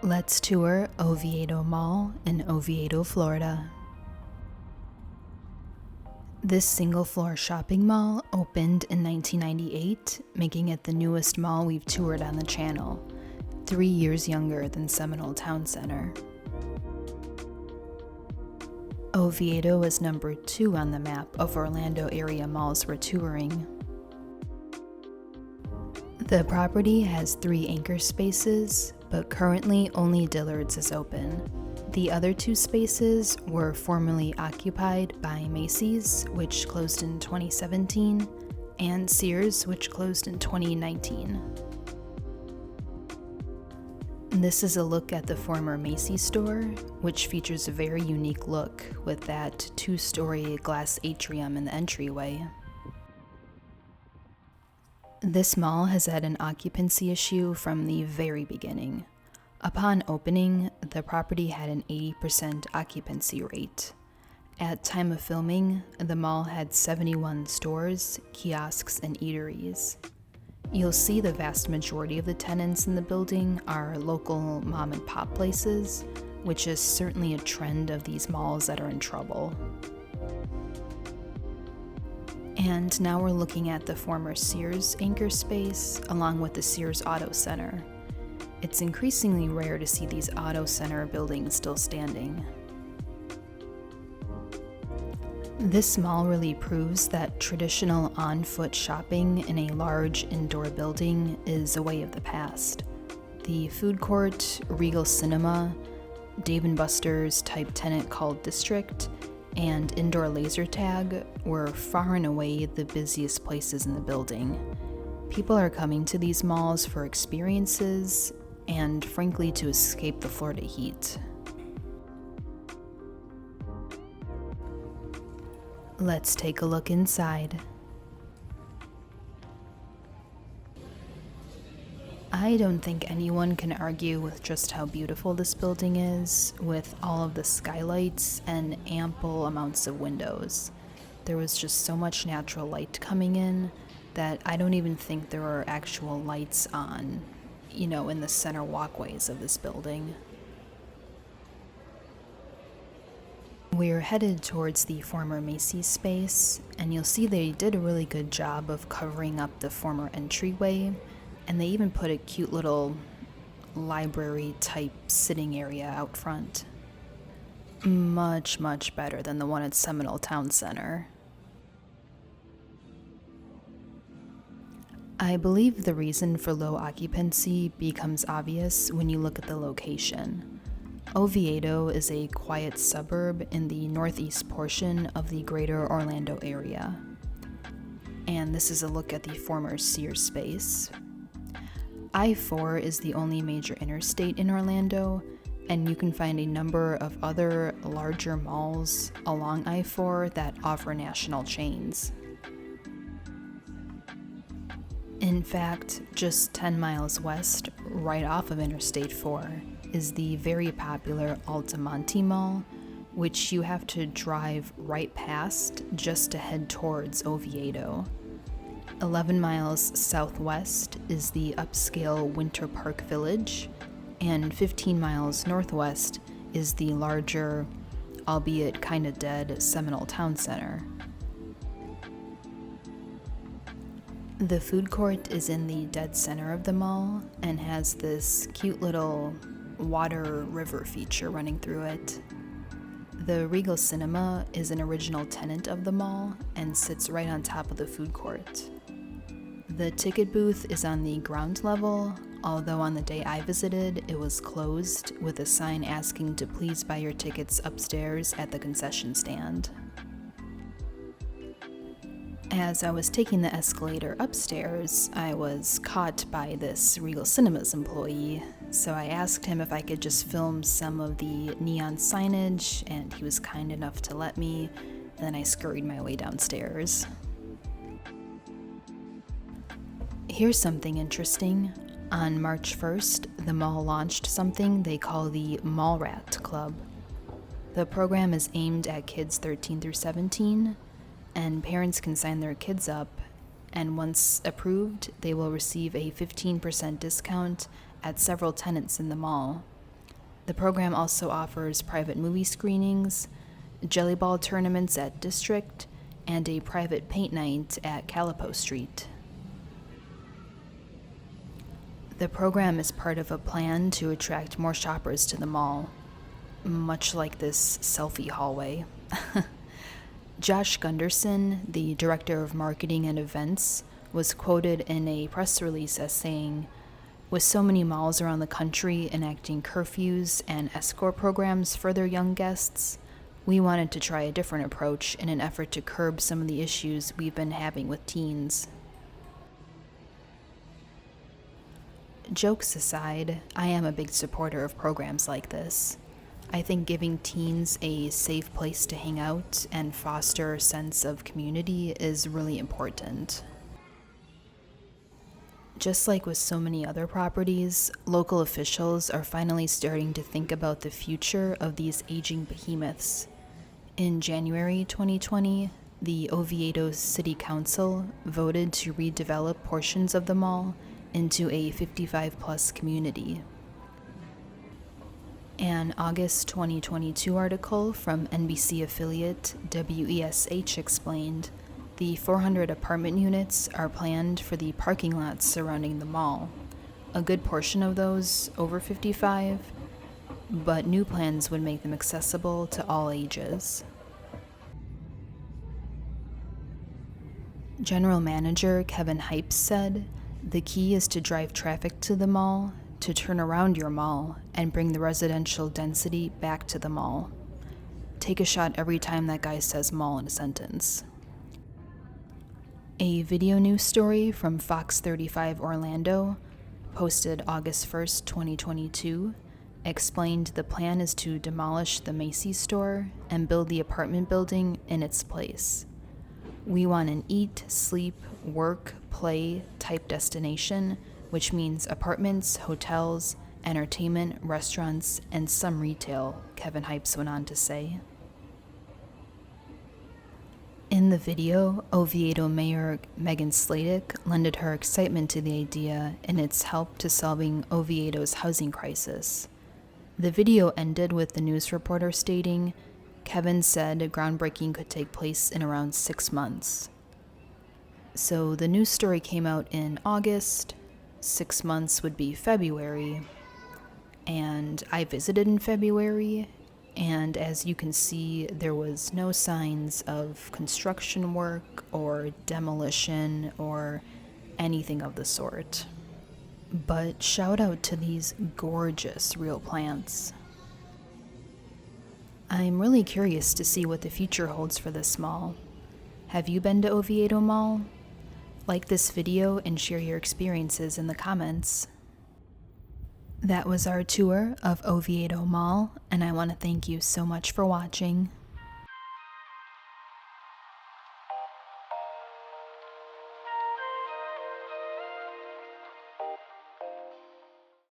Let's tour Oviedo Mall in Oviedo, Florida. This single-floor shopping mall opened in 1998, making it the newest mall we've toured on the channel, 3 years younger than Seminole Town Center. Oviedo is number 2 on the map of Orlando area malls we're touring. The property has 3 anchor spaces, but currently only Dillard's is open. The other 2 spaces were formerly occupied by Macy's, which closed in 2017, and Sears, which closed in 2019. This is a look at the former Macy's store, which features a very unique look with that 2-story glass atrium in the entryway. This mall has had an occupancy issue from the very beginning. Upon opening, the property had an 80% occupancy rate. At time of filming, the mall had 71 stores, kiosks, and eateries. You'll see the vast majority of the tenants in the building are local mom and pop places, which is certainly a trend of these malls that are in trouble. And now we're looking at the former Sears anchor space along with the Sears Auto Center. It's increasingly rare to see these auto center buildings still standing. This mall really proves that traditional on-foot shopping in a large indoor building is a way of the past. The food court, Regal Cinema, Dave & Buster's type tenant called District, and indoor laser tag were far and away the busiest places in the building. People are coming to these malls for experiences and, frankly, to escape the Florida heat. Let's take a look inside. I don't think anyone can argue with just how beautiful this building is, with all of the skylights and ample amounts of windows. There was just so much natural light coming in that I don't even think there are actual lights on, in the center walkways of this building. We're headed towards the former Macy's space, and you'll see they did a really good job of covering up the former entryway. And they even put a cute little library-type sitting area out front. Much, much better than the one at Seminole Town Center. I believe the reason for low occupancy becomes obvious when you look at the location. Oviedo is a quiet suburb in the northeast portion of the greater Orlando area. And this is a look at the former Sears space. I-4 is the only major interstate in Orlando, and you can find a number of other larger malls along I-4 that offer national chains. In fact, just 10 miles west, right off of Interstate 4, is the very popular Altamonte Mall, which you have to drive right past just to head towards Oviedo. 11 miles southwest is the upscale Winter Park Village, and 15 miles northwest is the larger, albeit kinda dead, Seminole Town Center. The food court is in the dead center of the mall and has this cute little water river feature running through it. The Regal Cinema is an original tenant of the mall and sits right on top of the food court. The ticket booth is on the ground level, although on the day I visited, it was closed with a sign asking to please buy your tickets upstairs at the concession stand. As I was taking the escalator upstairs, I was caught by this Regal Cinemas employee, so I asked him if I could just film some of the neon signage, and he was kind enough to let me. Then I scurried my way downstairs. Here's something interesting. On March 1st, the mall launched something they call the Mall Rat Club. The program is aimed at kids 13 through 17, and parents can sign their kids up and once approved, they will receive a 15% discount at several tenants in the mall. The program also offers private movie screenings, jelly ball tournaments at District, and a private paint night at Calipo Street. The program is part of a plan to attract more shoppers to the mall, much like this selfie hallway. Josh Gunderson, the director of marketing and events, was quoted in a press release as saying, "With so many malls around the country enacting curfews and escort programs for their young guests, we wanted to try a different approach in an effort to curb some of the issues we've been having with teens." Jokes aside, I am a big supporter of programs like this. I think giving teens a safe place to hang out and foster a sense of community is really important. Just like with so many other properties, local officials are finally starting to think about the future of these aging behemoths. In January 2020, the Oviedo City Council voted to redevelop portions of the mall into a 55-plus community. An August 2022 article from NBC affiliate WESH explained the 400 apartment units are planned for the parking lots surrounding the mall, a good portion of those over 55, but new plans would make them accessible to all ages. General Manager Kevin Hypes said, "The key is to drive traffic to the mall, to turn around your mall, and bring the residential density back to the mall." Take a shot every time that guy says mall in a sentence. A video news story from Fox 35 Orlando, posted August 1st, 2022, explained the plan is to demolish the Macy's store and build the apartment building in its place. "We want an eat, sleep, work, play type destination, which means apartments, hotels, entertainment, restaurants, and some retail," Kevin Hypes went on to say. In the video, Oviedo Mayor Megan Sladek lended her excitement to the idea and its help to solving Oviedo's housing crisis. The video ended with the news reporter stating, "Kevin said groundbreaking could take place in around 6 months." So the news story came out in August, 6 months would be February, and I visited in February, and as you can see, there was no signs of construction work or demolition or anything of the sort. But shout out to these gorgeous real plants. I'm really curious to see what the future holds for this mall. Have you been to Oviedo Mall? Like this video and share your experiences in the comments. That was our tour of Oviedo Mall, and I want to thank you so much for watching.